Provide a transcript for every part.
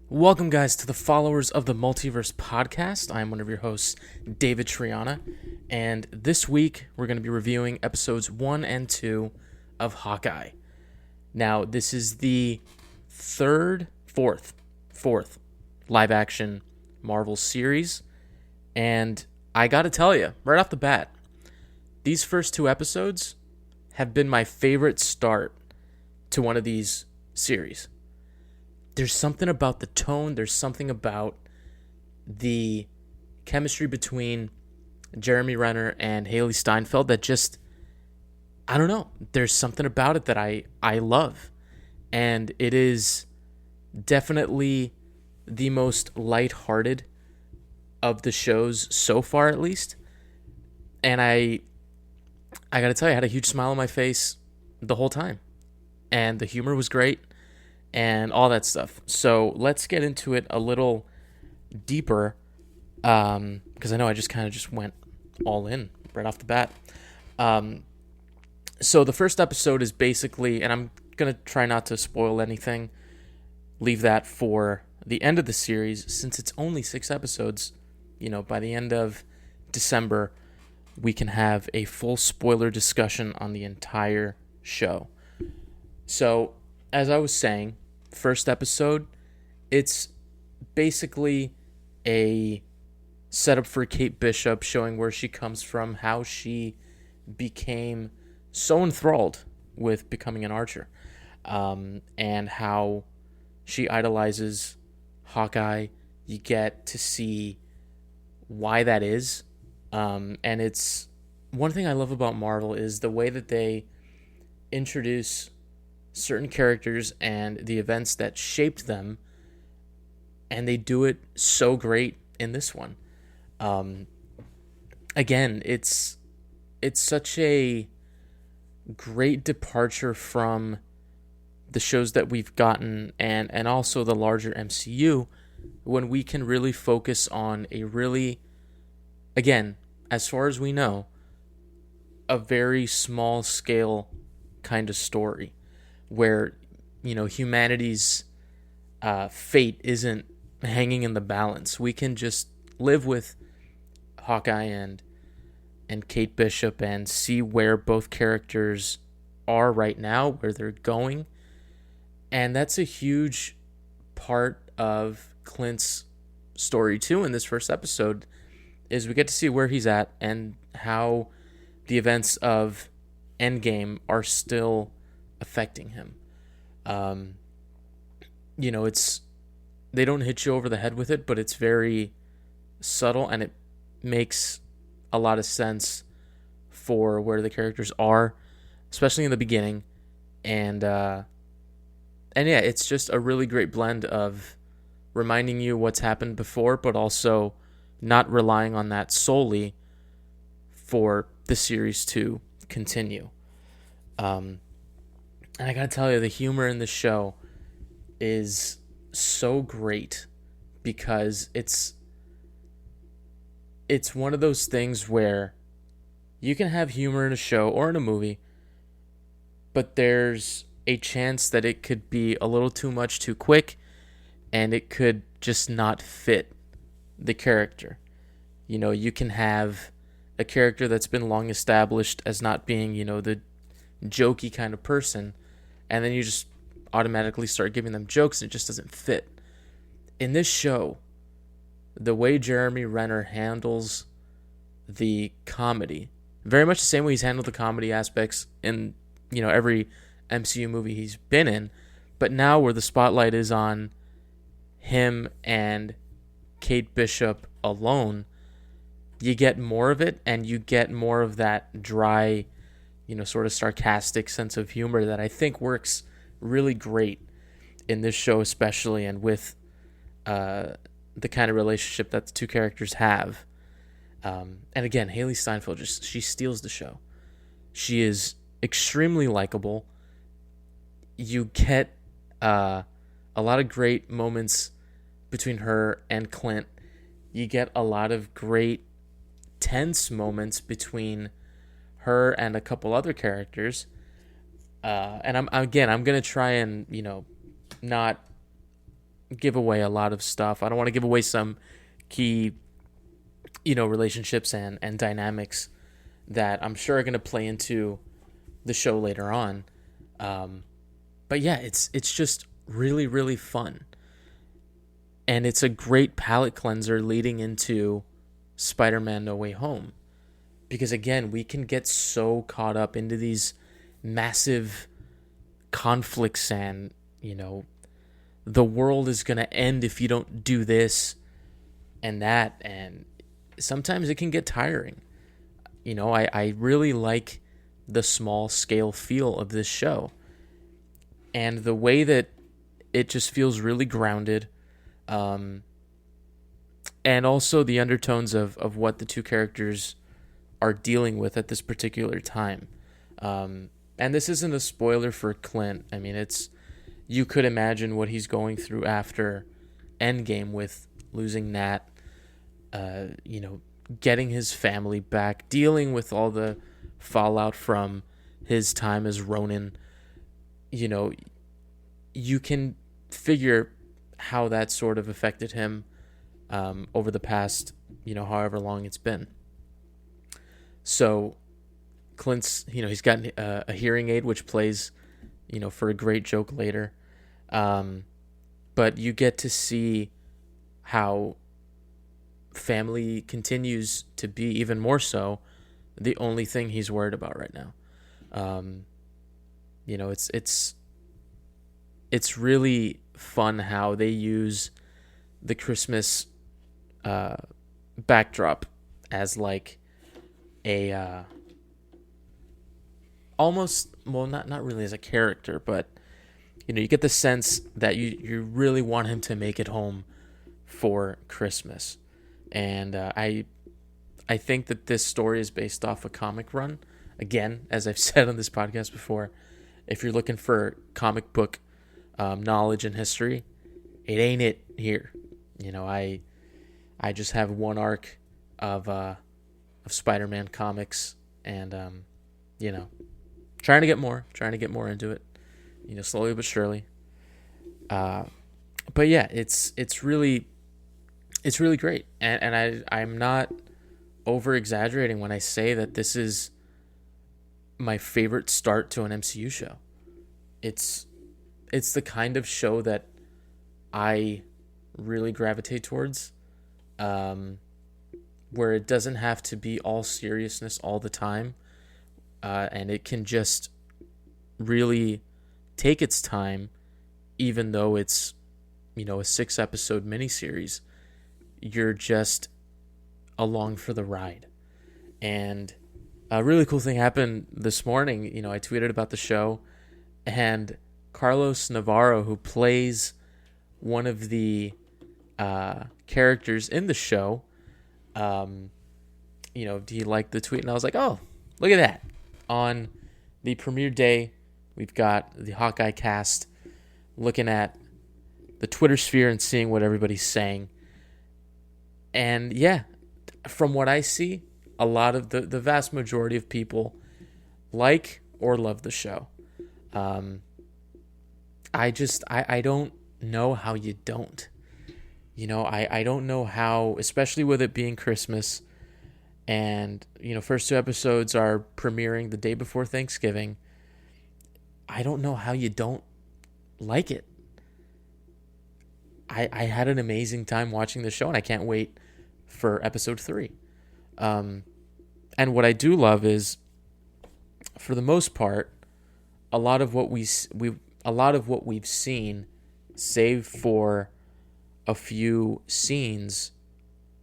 Welcome, guys, to the followers of the Multiverse podcast. I'm one of your hosts, David Triana, and this week we're going to be reviewing episodes 1 and 2 of Hawkeye. Now, this is the fourth live-action Marvel series, and I got to tell you, right off the bat, these first two episodes have been my favorite start to one of these series. There's something about the tone, there's something about the chemistry between Jeremy Renner and Hailee Steinfeld that just, I don't know, there's something about it that I love. And it is definitely the most lighthearted of the shows so far, at least. And I gotta tell you, I had a huge smile on my face the whole time. And the humor was great. And all that stuff. So let's get into it a little deeper, because I know I just kind of just went all in right off the bat. So the first episode is basically, and I'm going to try not to spoil anything, leave that for the end of the series, since it's only 6 episodes. You know, by the end of December, we can have a full spoiler discussion on the entire show. So, as I was saying, first episode, it's basically a setup for Kate Bishop, showing where she comes from, how she became so enthralled with becoming an archer, and how she idolizes Hawkeye. You get to see why that is, and it's one thing I love about Marvel is the way that they introduce certain characters and the events that shaped them, and they do it so great in this one. Again, it's such a great departure from the shows that we've gotten and also the larger MCU, when we can really focus on a really, again, as far as we know, a very small scale kind of story, where, you know, humanity's fate isn't hanging in the balance. We can just live with Hawkeye and Kate Bishop and see where both characters are right now, where they're going. And that's a huge part of Clint's story too in this first episode, is we get to see where he's at and how the events of Endgame are still affecting him. You know, they don't hit you over the head with it, but it's very subtle, and it makes a lot of sense for where the characters are, especially in the beginning. And yeah, it's just a really great blend of reminding you what's happened before, but also not relying on that solely for the series to continue. And I gotta tell you, the humor in the show is so great, because it's one of those things where you can have humor in a show or in a movie, but there's a chance that it could be a little too much too quick, and it could just not fit the character. You know, you can have a character that's been long established as not being, you know, the jokey kind of person, and then you just automatically start giving them jokes, and it just doesn't fit. In this show, the way Jeremy Renner handles the comedy, very much the same way he's handled the comedy aspects in, you know, every MCU movie he's been in, but now where the spotlight is on him and Kate Bishop alone, you get more of it, and you get more of that dry, you know, sort of sarcastic sense of humor that I think works really great in this show, especially, and with the kind of relationship that the two characters have. And again, Hailee Steinfeld, she steals the show. She is extremely likable. You get a lot of great moments between her and Clint. You get a lot of great tense moments between her and a couple other characters. And I'm gonna try and, you know, not give away a lot of stuff. I don't want to give away some key, relationships and dynamics that I'm sure are going to play into the show later on. But yeah, it's just really, really fun. And it's a great palate cleanser leading into Spider-Man No Way Home. Because again, we can get so caught up into these massive conflicts and, the world is going to end if you don't do this and that. And sometimes it can get tiring. I really like the small scale feel of this show. And the way that it just feels really grounded. And also the undertones of what the two characters are dealing with at this particular time. And this isn't a spoiler for Clint. I mean, you could imagine what he's going through after Endgame with losing Nat, getting his family back, dealing with all the fallout from his time as Ronin. You can figure how that sort of affected him over the past, however long it's been. So Clint's, he's got a hearing aid, which plays, for a great joke later. But you get to see how family continues to be even more so the only thing he's worried about right now. It's really fun how they use the Christmas backdrop as like a almost, well, not really as a character, but you get the sense that you really want him to make it home for Christmas. And I think that this story is based off a comic run. Again, as I've said on this podcast before, if you're looking for comic book knowledge and history, it ain't it here. I just have one arc of Spider-Man comics, and trying to get more into it, slowly but surely. But yeah, it's really great, and I'm not over exaggerating when I say that this is my favorite start to an MCU show. It's the kind of show that I really gravitate towards, where it doesn't have to be all seriousness all the time, and it can just really take its time, even though it's, a 6-episode miniseries. You're just along for the ride. And a really cool thing happened this morning. I tweeted about the show, and Carlos Navarro, who plays one of the characters in the show, he liked the tweet, and I was like, oh, look at that. On the premiere day, we've got the Hawkeye cast looking at the Twitter sphere and seeing what everybody's saying. And yeah, from what I see, a lot of the vast majority of people like or love the show. I don't know how you don't. I don't know how, especially with it being Christmas, and first 2 episodes are premiering the day before Thanksgiving. I don't know how you don't like it. I had an amazing time watching the show, and I can't wait for episode 3. And what I do love is, for the most part, a lot of what we've seen, save for a few scenes,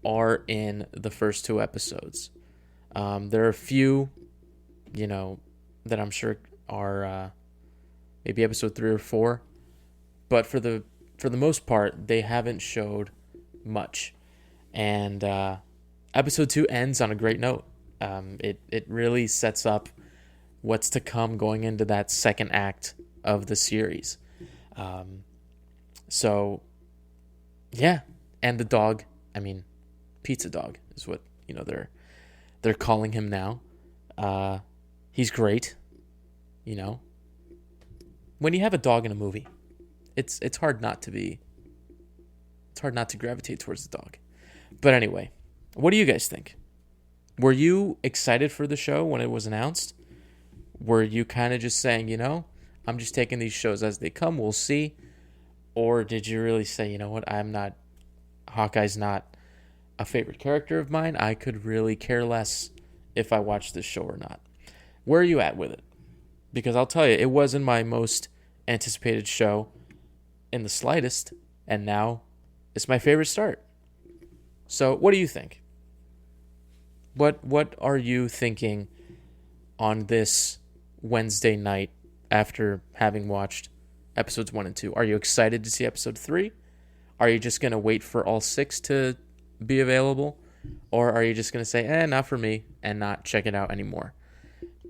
are in the first 2 episodes. There are a few, that I'm sure are maybe episode 3 or 4, but for the most part, they haven't showed much. And episode 2 ends on a great note. It really sets up what's to come going into that second act of the series. So yeah, and the dog, Pizza Dog is what they're calling him now. He's great. When you have a dog in a movie, it's hard not to be It's hard not to gravitate towards the dog. But anyway, what do you guys think? Were you excited for the show when it was announced? Were you kind of just saying, I'm just taking these shows as they come, we'll see? Or did you really say, you know what, Hawkeye's not a favorite character of mine. I could really care less if I watch this show or not. Where are you at with it? Because I'll tell you, it wasn't my most anticipated show in the slightest, and now it's my favorite start. So what do you think? What are you thinking on this Wednesday night after having watched episodes 1 and 2? Are you excited to see episode 3? Are you just going to wait for all 6 to be available? Or are you just going to say, not for me, and not check it out anymore?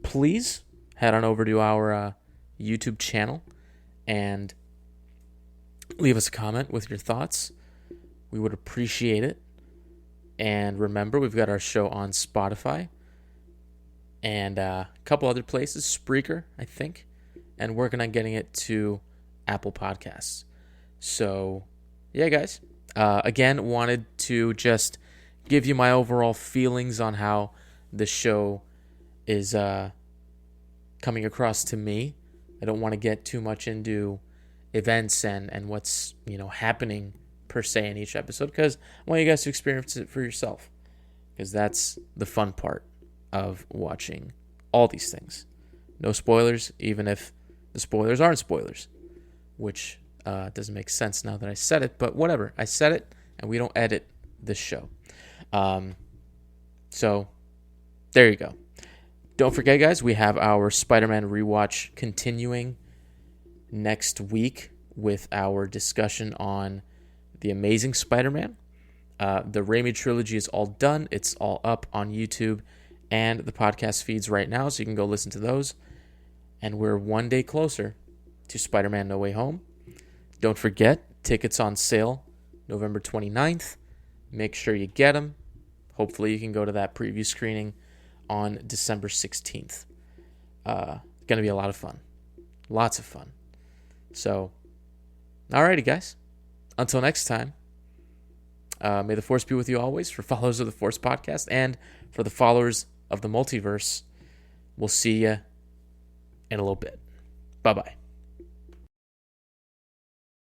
Please head on over to our YouTube channel and leave us a comment with your thoughts. We would appreciate it. And remember, we've got our show on Spotify and a couple other places, Spreaker, I think, and working on getting it to Apple Podcasts. So, yeah, guys. Again, wanted to just give you my overall feelings on how the show is coming across to me. I don't want to get too much into events and what's happening per se in each episode, because I want you guys to experience it for yourself, because that's the fun part of watching all these things. No spoilers, even if the spoilers aren't spoilers, which doesn't make sense now that I said it, but whatever. I said it, and we don't edit this show. So there you go. Don't forget, guys, we have our Spider-Man rewatch continuing next week with our discussion on The Amazing Spider-Man. The Raimi trilogy is all done. It's all up on YouTube and the podcast feeds right now, so you can go listen to those. And we're one day closer to Spider-Man No Way Home. Don't forget, tickets on sale November 29th. Make sure you get them. Hopefully you can go to that preview screening on December 16th. Going to be a lot of fun. Lots of fun. So, alrighty, guys. Until next time, may the Force be with you always. For followers of the Force podcast and for the followers of the Multiverse, we'll see you in a little bit. Bye-bye.